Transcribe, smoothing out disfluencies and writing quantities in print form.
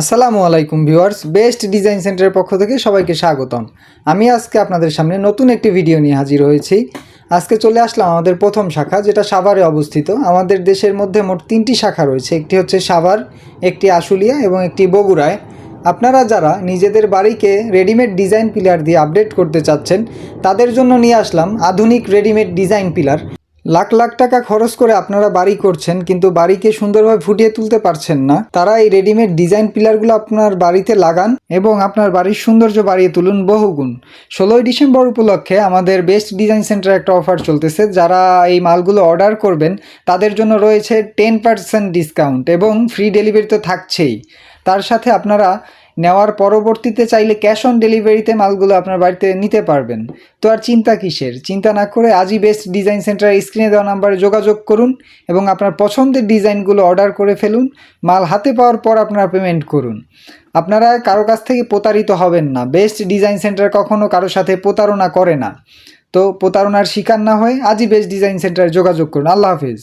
আসসালামু আলাইকুম viewers, best design সেন্টারের পক্ষ থেকে সবাইকে স্বাগতম। আমি আজকে আপনাদের সামনে নতুন একটি ভিডিও নিয়ে হাজির হয়েছি। আজকে চলে আসলাম আমাদের প্রথম শাখা, যেটা সাভারে অবস্থিত। আমাদের দেশের মধ্যে মোট 3টি শাখা রয়েছে, একটি হচ্ছে সাভার, একটি আশুলিয়া এবং একটি বগুড়ায়। আপনারা যারা নিজেদের বাড়িকে রেডিমেড ডিজাইন পিলার দিয়ে আপডেট করতে চাচ্ছেন, তাদের জন্য নিয়ে আসলাম আধুনিক readymade design pillar. Lakh lakh টাকা খরচ করে আপনারা বাড়ি করছেন, কিন্তু বাড়িকে সুন্দরভাবে ফুটিয়ে তুলতে পারছেন না, তারা এই রেডিমেড ডিজাইন পিলারগুলো আপনার বাড়িতে লাগান এবং আপনার বাড়ির সৌন্দর্য বাড়িয়ে তুলুন বহুগুণ। 16ই ডিসেম্বর উপলক্ষে আমাদের বেস্ট ডিজাইন সেন্টারে একটা অফার চলতেছে। যারা এই মালগুলো অর্ডার করবেন তাদের জন্য রয়েছে 10% ডিসকাউন্ট এবং ফ্রি ডেলিভারি তো থাকছেই। তার সাথে আপনারা নেওয়ার পরবর্তীতে চাইলে ক্যাশ অন ডেলিভারিতে মালগুলো আপনার বাড়িতে নিতে পারবেন। তো আর চিন্তা কিসের? চিন্তা না করে আজই বেস্ট ডিজাইন সেন্টারের স্ক্রিনে দেওয়া নাম্বারে যোগাযোগ করুন এবং আপনার পছন্দের ডিজাইনগুলো অর্ডার করে ফেলুন। মাল হাতে পাওয়ার পর আপনারা পেমেন্ট করুন। আপনারা কারো কাছ থেকে প্রতারিত হবেন না। বেস্ট ডিজাইন সেন্টার কখনও কারোর সাথে প্রতারণা করে না। তো প্রতারণার শিকার না হয়ে আজই বেস্ট ডিজাইন সেন্টারে যোগাযোগ করুন। আল্লাহ হাফেজ।